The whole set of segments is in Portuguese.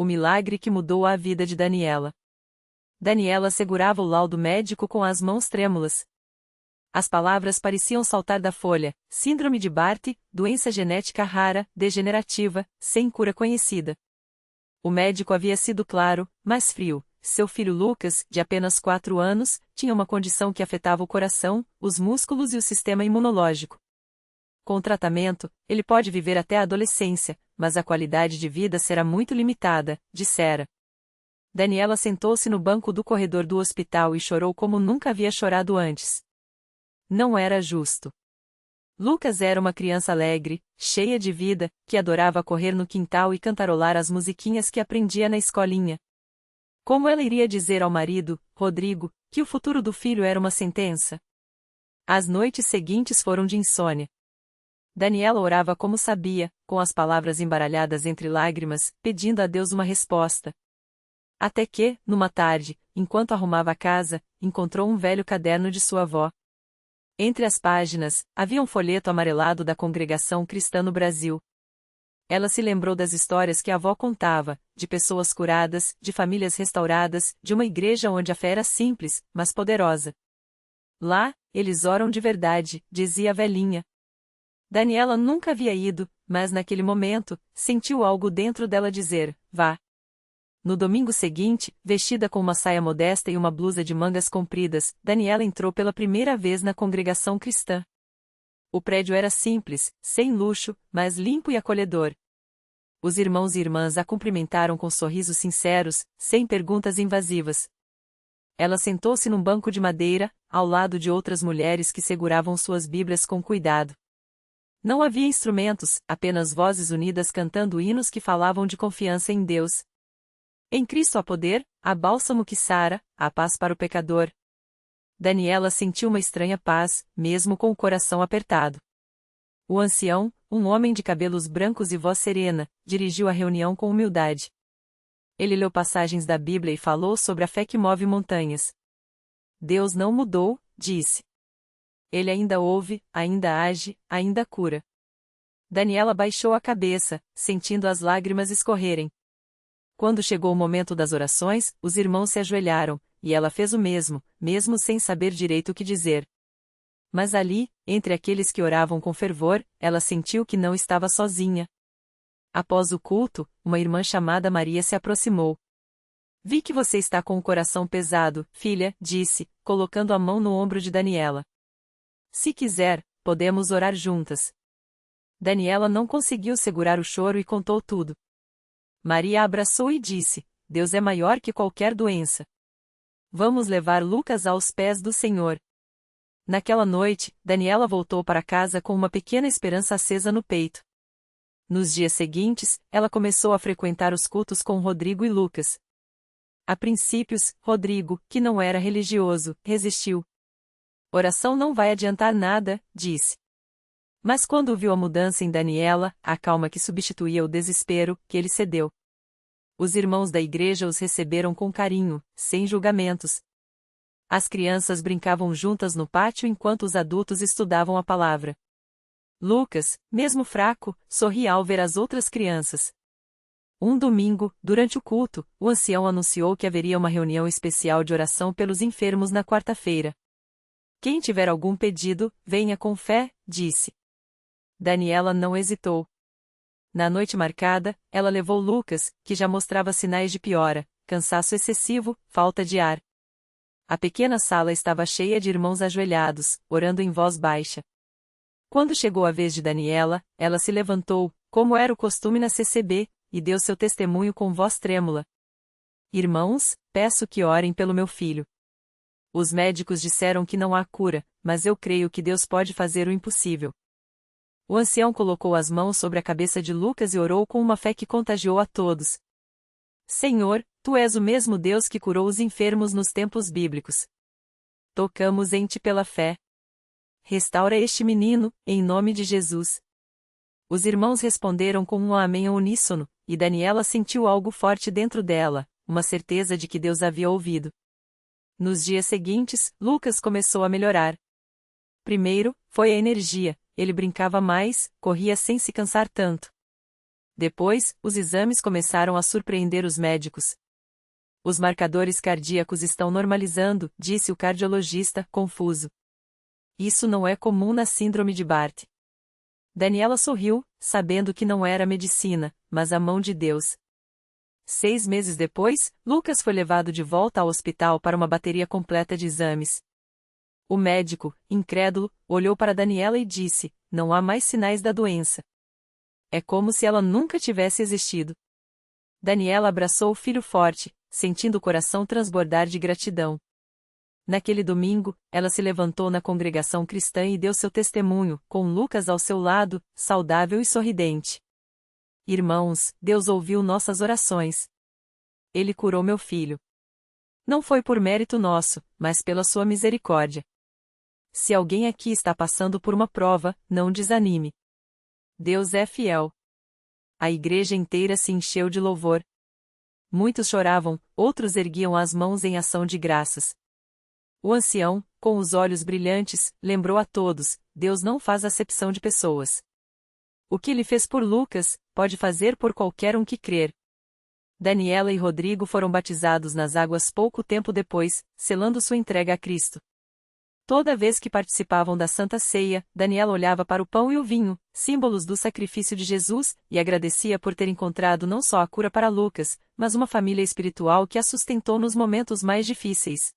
O milagre que mudou a vida de Daniela. Daniela segurava o laudo médico com as mãos trêmulas. As palavras pareciam saltar da folha: síndrome de Barth, doença genética rara, degenerativa, sem cura conhecida. O médico havia sido claro, mas frio. Seu filho Lucas, de apenas 4 anos, tinha uma condição que afetava o coração, os músculos e o sistema imunológico. Com o tratamento, ele pode viver até a adolescência, mas a qualidade de vida será muito limitada, dissera. Daniela sentou-se no banco do corredor do hospital e chorou como nunca havia chorado antes. Não era justo. Lucas era uma criança alegre, cheia de vida, que adorava correr no quintal e cantarolar as musiquinhas que aprendia na escolinha. Como ela iria dizer ao marido, Rodrigo, que o futuro do filho era uma sentença? As noites seguintes foram de insônia. Daniela orava como sabia, com as palavras embaralhadas entre lágrimas, pedindo a Deus uma resposta. Até que, numa tarde, enquanto arrumava a casa, encontrou um velho caderno de sua avó. Entre as páginas, havia um folheto amarelado da Congregação Cristã no Brasil. Ela se lembrou das histórias que a avó contava, de pessoas curadas, de famílias restauradas, de uma igreja onde a fé era simples, mas poderosa. Lá, eles oram de verdade, dizia a velhinha. Daniela nunca havia ido, mas naquele momento, sentiu algo dentro dela dizer: vá. No domingo seguinte, vestida com uma saia modesta e uma blusa de mangas compridas, Daniela entrou pela primeira vez na congregação cristã. O prédio era simples, sem luxo, mas limpo e acolhedor. Os irmãos e irmãs a cumprimentaram com sorrisos sinceros, sem perguntas invasivas. Ela sentou-se num banco de madeira, ao lado de outras mulheres que seguravam suas Bíblias com cuidado. Não havia instrumentos, apenas vozes unidas cantando hinos que falavam de confiança em Deus. Em Cristo há poder, há bálsamo que sara, há paz para o pecador. Daniela sentiu uma estranha paz, mesmo com o coração apertado. O ancião, um homem de cabelos brancos e voz serena, dirigiu a reunião com humildade. Ele leu passagens da Bíblia e falou sobre a fé que move montanhas. Deus não mudou, disse. Ele ainda ouve, ainda age, ainda cura. Daniela baixou a cabeça, sentindo as lágrimas escorrerem. Quando chegou o momento das orações, os irmãos se ajoelharam, e ela fez o mesmo, mesmo sem saber direito o que dizer. Mas ali, entre aqueles que oravam com fervor, ela sentiu que não estava sozinha. Após o culto, uma irmã chamada Maria se aproximou. Vi que você está com o coração pesado, filha, disse, colocando a mão no ombro de Daniela. Se quiser, podemos orar juntas. Daniela não conseguiu segurar o choro e contou tudo. Maria a abraçou e disse: Deus é maior que qualquer doença. Vamos levar Lucas aos pés do Senhor. Naquela noite, Daniela voltou para casa com uma pequena esperança acesa no peito. Nos dias seguintes, ela começou a frequentar os cultos com Rodrigo e Lucas. A princípios, Rodrigo, que não era religioso, resistiu. Oração não vai adiantar nada, disse. Mas quando viu a mudança em Daniela, a calma que substituía o desespero, que ele cedeu. Os irmãos da igreja os receberam com carinho, sem julgamentos. As crianças brincavam juntas no pátio enquanto os adultos estudavam a palavra. Lucas, mesmo fraco, sorria ao ver as outras crianças. Um domingo, durante o culto, o ancião anunciou que haveria uma reunião especial de oração pelos enfermos na quarta-feira. Quem tiver algum pedido, venha com fé, disse. Daniela não hesitou. Na noite marcada, ela levou Lucas, que já mostrava sinais de piora, cansaço excessivo, falta de ar. A pequena sala estava cheia de irmãos ajoelhados, orando em voz baixa. Quando chegou a vez de Daniela, ela se levantou, como era o costume na CCB, e deu seu testemunho com voz trêmula. Irmãos, peço que orem pelo meu filho. Os médicos disseram que não há cura, mas eu creio que Deus pode fazer o impossível. O ancião colocou as mãos sobre a cabeça de Lucas e orou com uma fé que contagiou a todos. Senhor, Tu és o mesmo Deus que curou os enfermos nos tempos bíblicos. Tocamos em Ti pela fé. Restaura este menino, em nome de Jesus. Os irmãos responderam com um amém ao uníssono, e Daniela sentiu algo forte dentro dela, uma certeza de que Deus havia ouvido. Nos dias seguintes, Lucas começou a melhorar. Primeiro, foi a energia, ele brincava mais, corria sem se cansar tanto. Depois, os exames começaram a surpreender os médicos. Os marcadores cardíacos estão normalizando, disse o cardiologista, confuso. Isso não é comum na síndrome de Barth. Daniela sorriu, sabendo que não era medicina, mas a mão de Deus. 6 meses depois, Lucas foi levado de volta ao hospital para uma bateria completa de exames. O médico, incrédulo, olhou para Daniela e disse: não há mais sinais da doença. É como se ela nunca tivesse existido. Daniela abraçou o filho forte, sentindo o coração transbordar de gratidão. Naquele domingo, ela se levantou na congregação cristã e deu seu testemunho, com Lucas ao seu lado, saudável e sorridente. Irmãos, Deus ouviu nossas orações. Ele curou meu filho. Não foi por mérito nosso, mas pela sua misericórdia. Se alguém aqui está passando por uma prova, não desanime. Deus é fiel. A igreja inteira se encheu de louvor. Muitos choravam, outros erguiam as mãos em ação de graças. O ancião, com os olhos brilhantes, lembrou a todos: Deus não faz acepção de pessoas. O que ele fez por Lucas, pode fazer por qualquer um que crer. Daniela e Rodrigo foram batizados nas águas pouco tempo depois, selando sua entrega a Cristo. Toda vez que participavam da Santa Ceia, Daniela olhava para o pão e o vinho, símbolos do sacrifício de Jesus, e agradecia por ter encontrado não só a cura para Lucas, mas uma família espiritual que a sustentou nos momentos mais difíceis.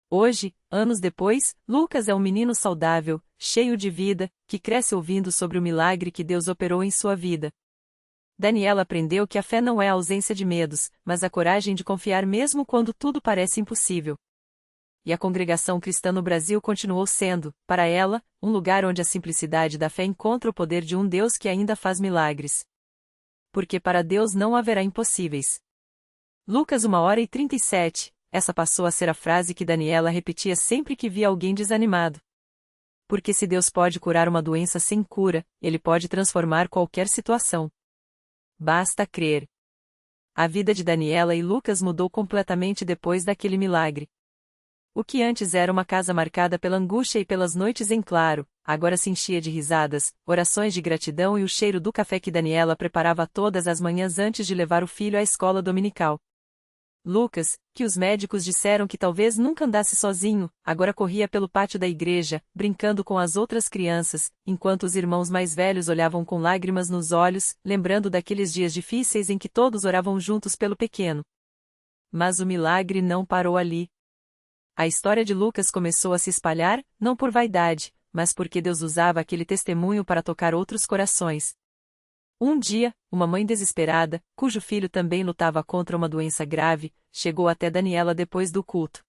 Hoje, anos depois, Lucas é um menino saudável, cheio de vida, que cresce ouvindo sobre o milagre que Deus operou em sua vida. Daniela aprendeu que a fé não é a ausência de medos, mas a coragem de confiar mesmo quando tudo parece impossível. E a congregação cristã no Brasil continuou sendo, para ela, um lugar onde a simplicidade da fé encontra o poder de um Deus que ainda faz milagres. Porque para Deus não haverá impossíveis. Lucas 1h37, essa passou a ser a frase que Daniela repetia sempre que via alguém desanimado. Porque se Deus pode curar uma doença sem cura, Ele pode transformar qualquer situação. Basta crer. A vida de Daniela e Lucas mudou completamente depois daquele milagre. O que antes era uma casa marcada pela angústia e pelas noites em claro, agora se enchia de risadas, orações de gratidão e o cheiro do café que Daniela preparava todas as manhãs antes de levar o filho à escola dominical. Lucas, que os médicos disseram que talvez nunca andasse sozinho, agora corria pelo pátio da igreja, brincando com as outras crianças, enquanto os irmãos mais velhos olhavam com lágrimas nos olhos, lembrando daqueles dias difíceis em que todos oravam juntos pelo pequeno. Mas o milagre não parou ali. A história de Lucas começou a se espalhar, não por vaidade, mas porque Deus usava aquele testemunho para tocar outros corações. Um dia, uma mãe desesperada, cujo filho também lutava contra uma doença grave, chegou até Daniela depois do culto.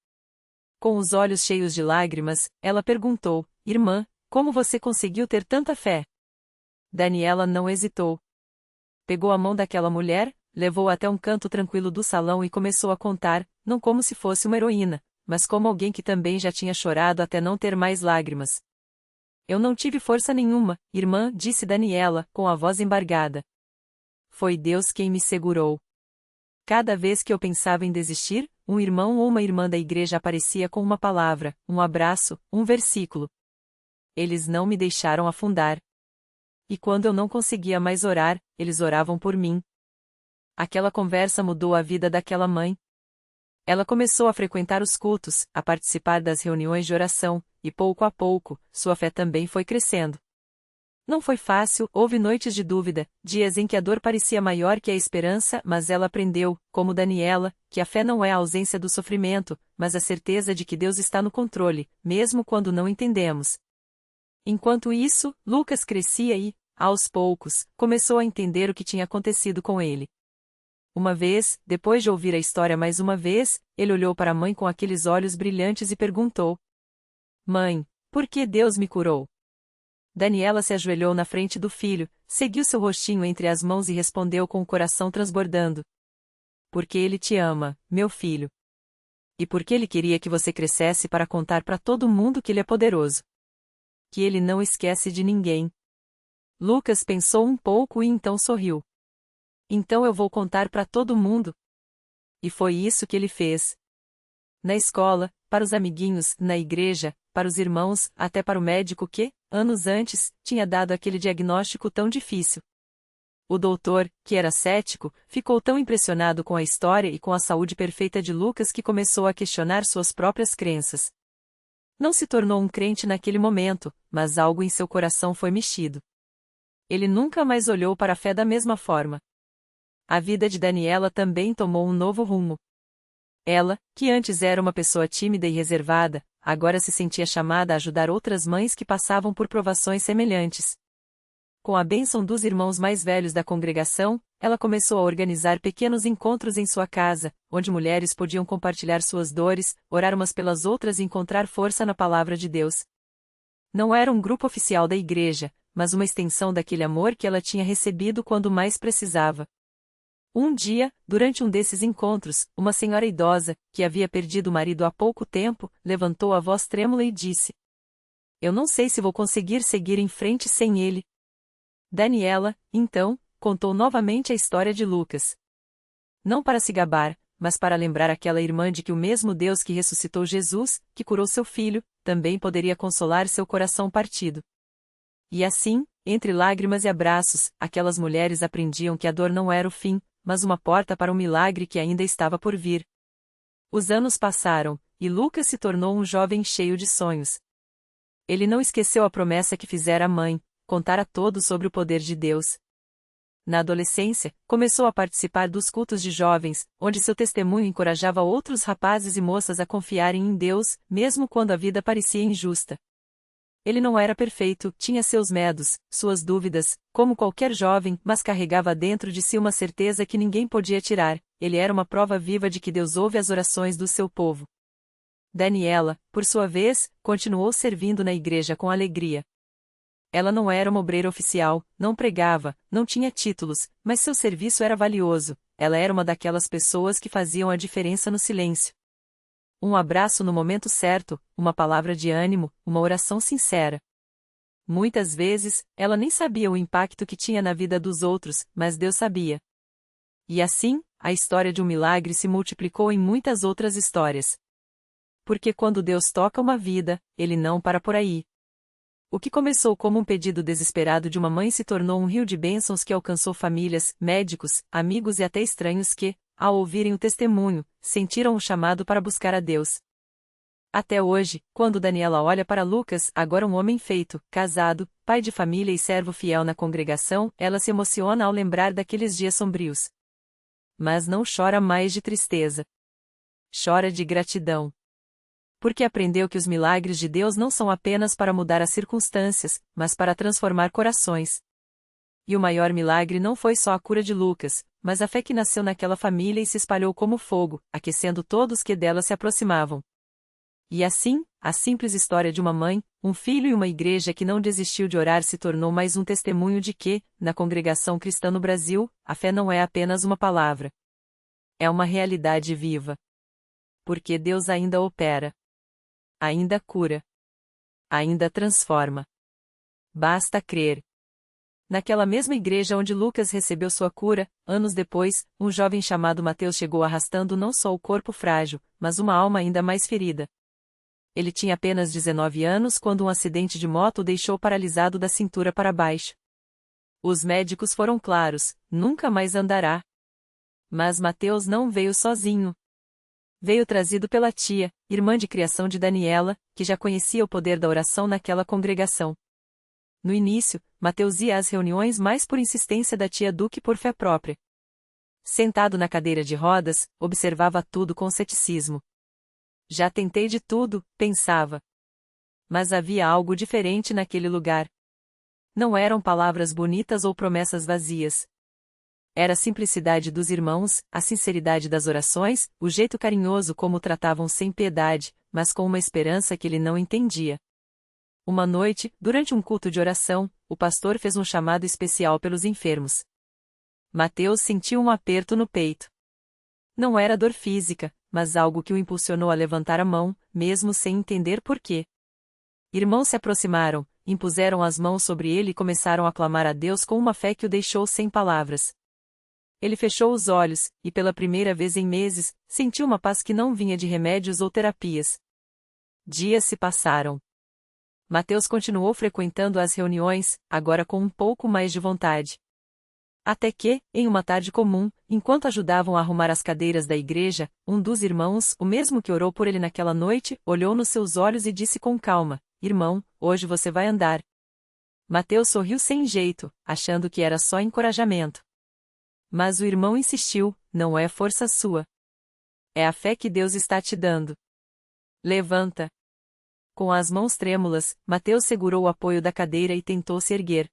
Com os olhos cheios de lágrimas, ela perguntou: Irmã, como você conseguiu ter tanta fé? Daniela não hesitou. Pegou a mão daquela mulher, levou-a até um canto tranquilo do salão e começou a contar, não como se fosse uma heroína, mas como alguém que também já tinha chorado até não ter mais lágrimas. Eu não tive força nenhuma, irmã, disse Daniela, com a voz embargada. Foi Deus quem me segurou. Cada vez que eu pensava em desistir, um irmão ou uma irmã da igreja aparecia com uma palavra, um abraço, um versículo. Eles não me deixaram afundar. E quando eu não conseguia mais orar, eles oravam por mim. Aquela conversa mudou a vida daquela mãe. Ela começou a frequentar os cultos, a participar das reuniões de oração, e pouco a pouco, sua fé também foi crescendo. Não foi fácil, houve noites de dúvida, dias em que a dor parecia maior que a esperança, mas ela aprendeu, como Daniela, que a fé não é a ausência do sofrimento, mas a certeza de que Deus está no controle, mesmo quando não entendemos. Enquanto isso, Lucas crescia e, aos poucos, começou a entender o que tinha acontecido com ele. Uma vez, depois de ouvir a história mais uma vez, ele olhou para a mãe com aqueles olhos brilhantes e perguntou: Mãe, por que Deus me curou? Daniela se ajoelhou na frente do filho, seguiu seu rostinho entre as mãos e respondeu com o coração transbordando: Porque Ele te ama, meu filho. E porque Ele queria que você crescesse para contar para todo mundo que Ele é poderoso. Que Ele não esquece de ninguém. Lucas pensou um pouco e então sorriu. Então eu vou contar para todo mundo. E foi isso que ele fez. Na escola, para os amiguinhos, na igreja, para os irmãos, até para o médico que, anos antes, tinha dado aquele diagnóstico tão difícil. O doutor, que era cético, ficou tão impressionado com a história e com a saúde perfeita de Lucas que começou a questionar suas próprias crenças. Não se tornou um crente naquele momento, mas algo em seu coração foi mexido. Ele nunca mais olhou para a fé da mesma forma. A vida de Daniela também tomou um novo rumo. Ela, que antes era uma pessoa tímida e reservada, agora se sentia chamada a ajudar outras mães que passavam por provações semelhantes. Com a bênção dos irmãos mais velhos da congregação, ela começou a organizar pequenos encontros em sua casa, onde mulheres podiam compartilhar suas dores, orar umas pelas outras e encontrar força na palavra de Deus. Não era um grupo oficial da igreja, mas uma extensão daquele amor que ela tinha recebido quando mais precisava. Um dia, durante um desses encontros, uma senhora idosa, que havia perdido o marido há pouco tempo, levantou a voz trêmula e disse: "Eu não sei se vou conseguir seguir em frente sem ele." Daniela, então, contou novamente a história de Lucas. Não para se gabar, mas para lembrar aquela irmã de que o mesmo Deus que ressuscitou Jesus, que curou seu filho, também poderia consolar seu coração partido. E assim, entre lágrimas e abraços, aquelas mulheres aprendiam que a dor não era o fim, mas uma porta para um milagre que ainda estava por vir. Os anos passaram, e Lucas se tornou um jovem cheio de sonhos. Ele não esqueceu a promessa que fizera à mãe: contar a todos sobre o poder de Deus. Na adolescência, começou a participar dos cultos de jovens, onde seu testemunho encorajava outros rapazes e moças a confiarem em Deus, mesmo quando a vida parecia injusta. Ele não era perfeito, tinha seus medos, suas dúvidas, como qualquer jovem, mas carregava dentro de si uma certeza que ninguém podia tirar: ele era uma prova viva de que Deus ouve as orações do seu povo. Daniela, por sua vez, continuou servindo na igreja com alegria. Ela não era uma obreira oficial, não pregava, não tinha títulos, mas seu serviço era valioso. Ela era uma daquelas pessoas que faziam a diferença no silêncio. Um abraço no momento certo, uma palavra de ânimo, uma oração sincera. Muitas vezes, ela nem sabia o impacto que tinha na vida dos outros, mas Deus sabia. E assim, a história de um milagre se multiplicou em muitas outras histórias. Porque quando Deus toca uma vida, Ele não para por aí. O que começou como um pedido desesperado de uma mãe se tornou um rio de bênçãos que alcançou famílias, médicos, amigos e até estranhos que, ao ouvirem o testemunho, sentiram o chamado para buscar a Deus. Até hoje, quando Daniela olha para Lucas, agora um homem feito, casado, pai de família e servo fiel na congregação, ela se emociona ao lembrar daqueles dias sombrios. Mas não chora mais de tristeza. Chora de gratidão. Porque aprendeu que os milagres de Deus não são apenas para mudar as circunstâncias, mas para transformar corações. E o maior milagre não foi só a cura de Lucas, mas a fé que nasceu naquela família e se espalhou como fogo, aquecendo todos que dela se aproximavam. E assim, a simples história de uma mãe, um filho e uma igreja que não desistiu de orar se tornou mais um testemunho de que, na congregação cristã no Brasil, a fé não é apenas uma palavra. É uma realidade viva. Porque Deus ainda opera. Ainda cura. Ainda transforma. Basta crer. Naquela mesma igreja onde Lucas recebeu sua cura, anos depois, um jovem chamado Mateus chegou arrastando não só o corpo frágil, mas uma alma ainda mais ferida. Ele tinha apenas 19 anos quando um acidente de moto o deixou paralisado da cintura para baixo. Os médicos foram claros: nunca mais andará. Mas Mateus não veio sozinho. Veio trazido pela tia, irmã de criação de Daniela, que já conhecia o poder da oração naquela congregação. No início, Mateus ia às reuniões mais por insistência da tia do que por fé própria. Sentado na cadeira de rodas, observava tudo com ceticismo. Já tentei de tudo, pensava. Mas havia algo diferente naquele lugar. Não eram palavras bonitas ou promessas vazias. Era a simplicidade dos irmãos, a sinceridade das orações, o jeito carinhoso como o tratavam sem piedade, mas com uma esperança que ele não entendia. Uma noite, durante um culto de oração, o pastor fez um chamado especial pelos enfermos. Mateus sentiu um aperto no peito. Não era dor física, mas algo que o impulsionou a levantar a mão, mesmo sem entender por quê. Irmãos se aproximaram, impuseram as mãos sobre ele e começaram a clamar a Deus com uma fé que o deixou sem palavras. Ele fechou os olhos, e pela primeira vez em meses, sentiu uma paz que não vinha de remédios ou terapias. Dias se passaram. Mateus continuou frequentando as reuniões, agora com um pouco mais de vontade. Até que, em uma tarde comum, enquanto ajudavam a arrumar as cadeiras da igreja, um dos irmãos, o mesmo que orou por ele naquela noite, olhou nos seus olhos e disse com calma: Irmão, hoje você vai andar. Mateus sorriu sem jeito, achando que era só encorajamento. Mas o irmão insistiu: não é força sua. É a fé que Deus está te dando. Levanta. Com as mãos trêmulas, Mateus segurou o apoio da cadeira e tentou se erguer.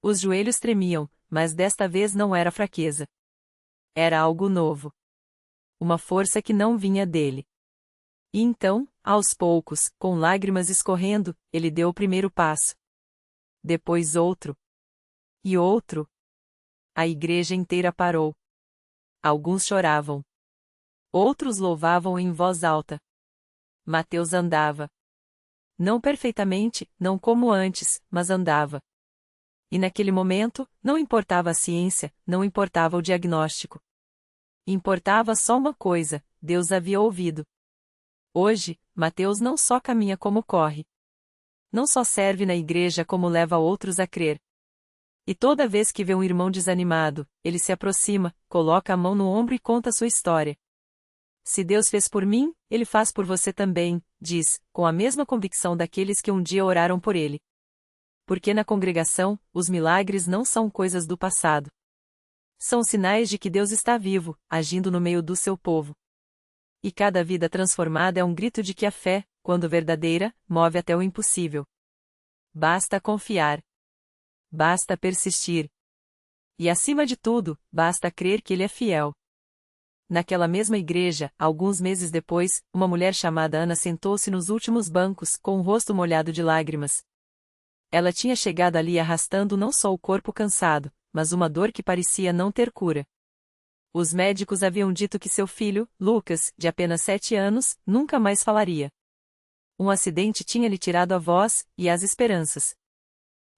Os joelhos tremiam, mas desta vez não era fraqueza. Era algo novo. Uma força que não vinha dele. E então, aos poucos, com lágrimas escorrendo, ele deu o primeiro passo. Depois outro. E outro. A igreja inteira parou. Alguns choravam. Outros louvavam em voz alta. Mateus andava. Não perfeitamente, não como antes, mas andava. E naquele momento, não importava a ciência, não importava o diagnóstico. Importava só uma coisa: Deus havia ouvido. Hoje, Mateus não só caminha como corre. Não só serve na igreja como leva outros a crer. E toda vez que vê um irmão desanimado, ele se aproxima, coloca a mão no ombro e conta sua história. Se Deus fez por mim, Ele faz por você também, diz, com a mesma convicção daqueles que um dia oraram por ele. Porque na congregação, os milagres não são coisas do passado. São sinais de que Deus está vivo, agindo no meio do seu povo. E cada vida transformada é um grito de que a fé, quando verdadeira, move até o impossível. Basta confiar. Basta persistir. E acima de tudo, basta crer que Ele é fiel. Naquela mesma igreja, alguns meses depois, uma mulher chamada Ana sentou-se nos últimos bancos, com o rosto molhado de lágrimas. Ela tinha chegado ali arrastando não só o corpo cansado, mas uma dor que parecia não ter cura. Os médicos haviam dito que seu filho, Lucas, de apenas 7 anos, nunca mais falaria. Um acidente tinha lhe tirado a voz e as esperanças.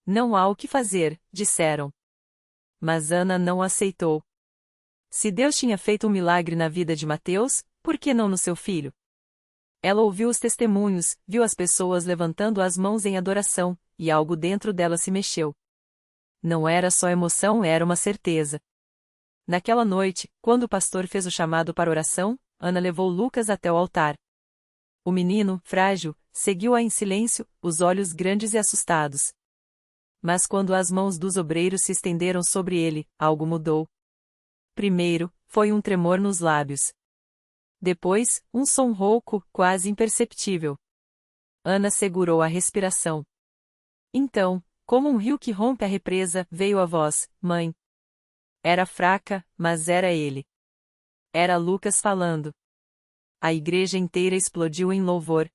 Não há o que fazer, disseram. Mas Ana não aceitou. Se Deus tinha feito um milagre na vida de Mateus, por que não no seu filho? Ela ouviu os testemunhos, viu as pessoas levantando as mãos em adoração, e algo dentro dela se mexeu. Não era só emoção, era uma certeza. Naquela noite, quando o pastor fez o chamado para oração, Ana levou Lucas até o altar. O menino, frágil, seguiu-a em silêncio, os olhos grandes e assustados. Mas quando as mãos dos obreiros se estenderam sobre ele, algo mudou. Primeiro, foi um tremor nos lábios. Depois, um som rouco, quase imperceptível. Ana segurou a respiração. Então, como um rio que rompe a represa, veio a voz: Mãe. Era fraca, mas era ele. Era Lucas falando. A igreja inteira explodiu em louvor.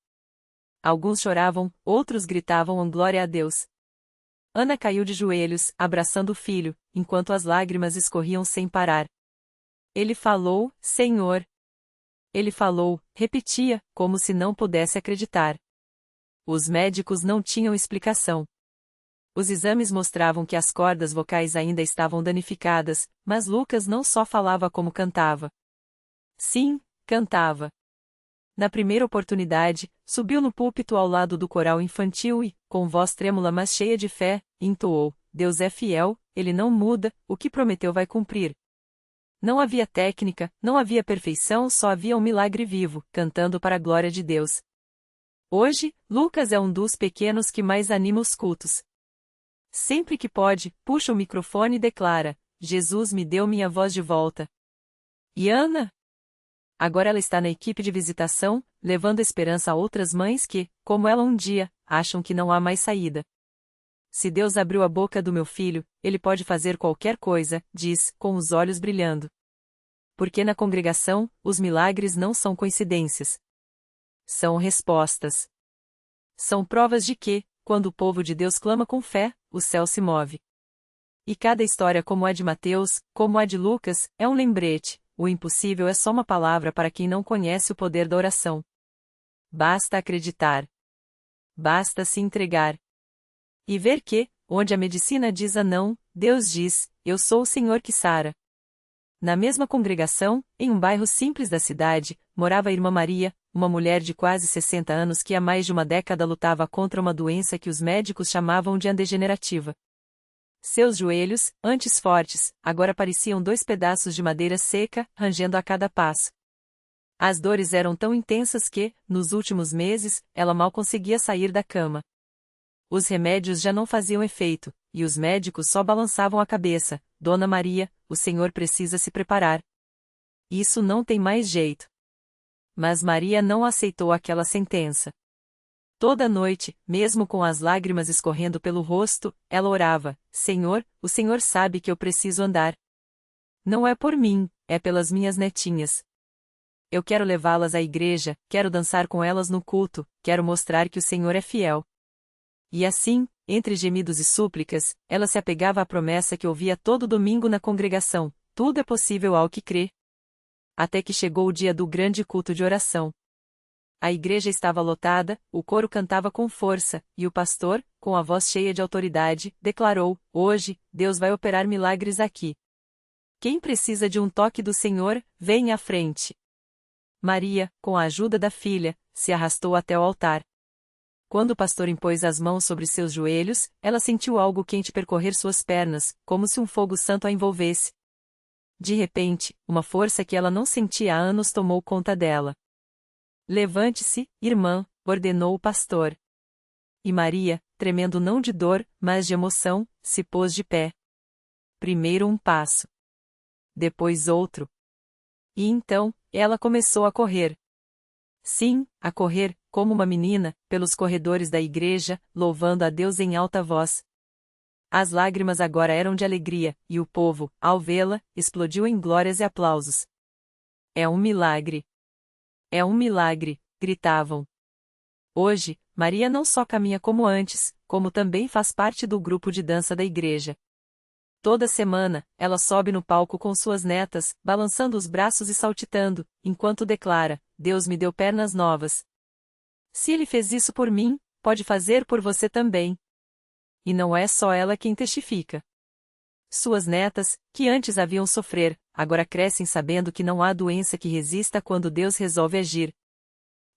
Alguns choravam, outros gritavam glória a Deus. Ana caiu de joelhos, abraçando o filho, enquanto as lágrimas escorriam sem parar. Ele falou, Senhor. Ele falou, repetia, como se não pudesse acreditar. Os médicos não tinham explicação. Os exames mostravam que as cordas vocais ainda estavam danificadas, mas Lucas não só falava como cantava. Sim, cantava. Na primeira oportunidade, subiu no púlpito ao lado do coral infantil e, com voz trêmula mas cheia de fé, entoou: Deus é fiel, Ele não muda, o que prometeu vai cumprir. Não havia técnica, não havia perfeição, só havia um milagre vivo, cantando para a glória de Deus. Hoje, Lucas é um dos pequenos que mais anima os cultos. Sempre que pode, puxa o microfone e declara: Jesus me deu minha voz de volta. E Ana? Agora ela está na equipe de visitação, levando esperança a outras mães que, como ela um dia, acham que não há mais saída. Se Deus abriu a boca do meu filho, Ele pode fazer qualquer coisa, diz, com os olhos brilhando. Porque na congregação, os milagres não são coincidências. São respostas. São provas de que, quando o povo de Deus clama com fé, o céu se move. E cada história como a de Mateus, como a de Lucas, é um lembrete: o impossível é só uma palavra para quem não conhece o poder da oração. Basta acreditar. Basta se entregar. E ver que, onde a medicina diz a não, Deus diz: eu sou o Senhor que sara. Na mesma congregação, em um bairro simples da cidade, morava a irmã Maria, uma mulher de quase 60 anos que há mais de uma década lutava contra uma doença que os médicos chamavam de degenerativa. Seus joelhos, antes fortes, agora pareciam 2 pedaços de madeira seca, rangendo a cada passo. As dores eram tão intensas que, nos últimos meses, ela mal conseguia sair da cama. Os remédios já não faziam efeito, e os médicos só balançavam a cabeça. Dona Maria, o senhor precisa se preparar. Isso não tem mais jeito. Mas Maria não aceitou aquela sentença. Toda noite, mesmo com as lágrimas escorrendo pelo rosto, ela orava: Senhor, o senhor sabe que eu preciso andar. Não é por mim, é pelas minhas netinhas. Eu quero levá-las à igreja, quero dançar com elas no culto, quero mostrar que o Senhor é fiel. E assim, entre gemidos e súplicas, ela se apegava à promessa que ouvia todo domingo na congregação: tudo é possível ao que crê. Até que chegou o dia do grande culto de oração. A igreja estava lotada, o coro cantava com força, e o pastor, com a voz cheia de autoridade, declarou: hoje, Deus vai operar milagres aqui. Quem precisa de um toque do Senhor, venha à frente. Maria, com a ajuda da filha, se arrastou até o altar. Quando o pastor impôs as mãos sobre seus joelhos, ela sentiu algo quente percorrer suas pernas, como se um fogo santo a envolvesse. De repente, uma força que ela não sentia há anos tomou conta dela. Levante-se, irmã, ordenou o pastor. E Maria, tremendo não de dor, mas de emoção, se pôs de pé. Primeiro um passo. Depois outro. E então, ela começou a correr. Sim, a correr, como uma menina, pelos corredores da igreja, louvando a Deus em alta voz. As lágrimas agora eram de alegria, e o povo, ao vê-la, explodiu em glórias e aplausos. É um milagre! É um milagre! Gritavam. Hoje, Maria não só caminha como antes, como também faz parte do grupo de dança da igreja. Toda semana, ela sobe no palco com suas netas, balançando os braços e saltitando, enquanto declara: Deus me deu pernas novas. Se Ele fez isso por mim, pode fazer por você também. E não é só ela quem testifica. Suas netas, que antes haviam sofrer, agora crescem sabendo que não há doença que resista quando Deus resolve agir.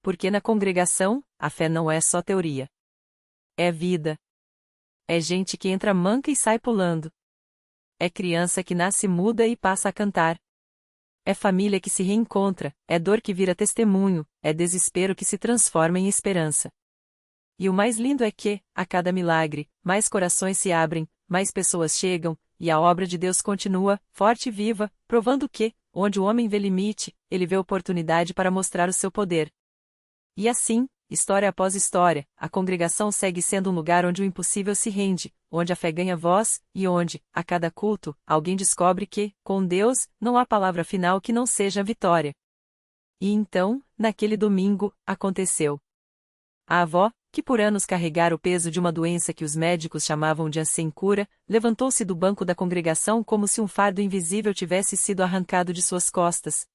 Porque na congregação, a fé não é só teoria. É vida. É gente que entra manca e sai pulando. É criança que nasce muda e passa a cantar. É família que se reencontra, é dor que vira testemunho, é desespero que se transforma em esperança. E o mais lindo é que, a cada milagre, mais corações se abrem, mais pessoas chegam, e a obra de Deus continua, forte e viva, provando que, onde o homem vê limite, ele vê oportunidade para mostrar o seu poder. E assim, história após história, a congregação segue sendo um lugar onde o impossível se rende, onde a fé ganha voz, e onde, a cada culto, alguém descobre que, com Deus, não há palavra final que não seja vitória. E então, naquele domingo, aconteceu. A avó, que por anos carregara o peso de uma doença que os médicos chamavam de sem cura, levantou-se do banco da congregação como se um fardo invisível tivesse sido arrancado de suas costas.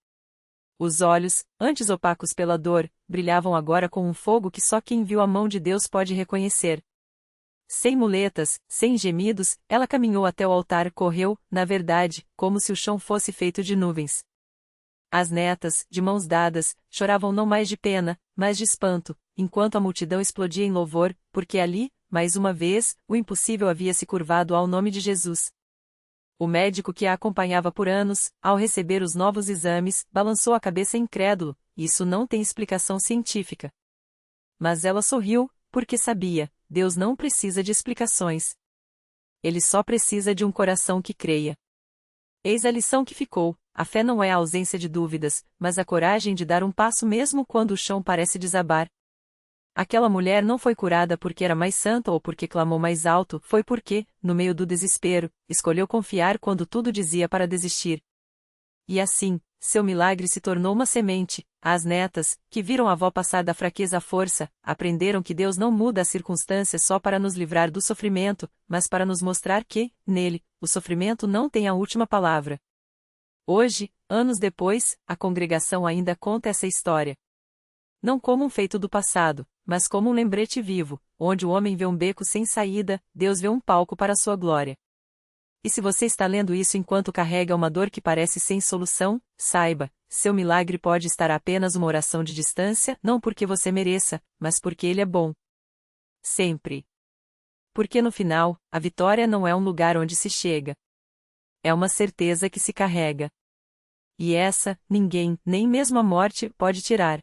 Os olhos, antes opacos pela dor, brilhavam agora com um fogo que só quem viu a mão de Deus pode reconhecer. Sem muletas, sem gemidos, ela caminhou até o altar e correu, na verdade, como se o chão fosse feito de nuvens. As netas, de mãos dadas, choravam não mais de pena, mas de espanto, enquanto a multidão explodia em louvor, porque ali, mais uma vez, o impossível havia se curvado ao nome de Jesus. O médico que a acompanhava por anos, ao receber os novos exames, balançou a cabeça incrédulo: isso não tem explicação científica. Mas ela sorriu, porque sabia, Deus não precisa de explicações. Ele só precisa de um coração que creia. Eis a lição que ficou: a fé não é a ausência de dúvidas, mas a coragem de dar um passo mesmo quando o chão parece desabar. Aquela mulher não foi curada porque era mais santa ou porque clamou mais alto, foi porque, no meio do desespero, escolheu confiar quando tudo dizia para desistir. E assim, seu milagre se tornou uma semente. As netas, que viram a avó passar da fraqueza à força, aprenderam que Deus não muda as circunstâncias só para nos livrar do sofrimento, mas para nos mostrar que, nele, o sofrimento não tem a última palavra. Hoje, anos depois, a congregação ainda conta essa história. Não como um feito do passado, mas como um lembrete vivo, onde o homem vê um beco sem saída, Deus vê um palco para a sua glória. E se você está lendo isso enquanto carrega uma dor que parece sem solução, saiba, seu milagre pode estar a apenas uma oração de distância, não porque você mereça, mas porque Ele é bom. Sempre. Porque no final, a vitória não é um lugar onde se chega. É uma certeza que se carrega. E essa, ninguém, nem mesmo a morte, pode tirar.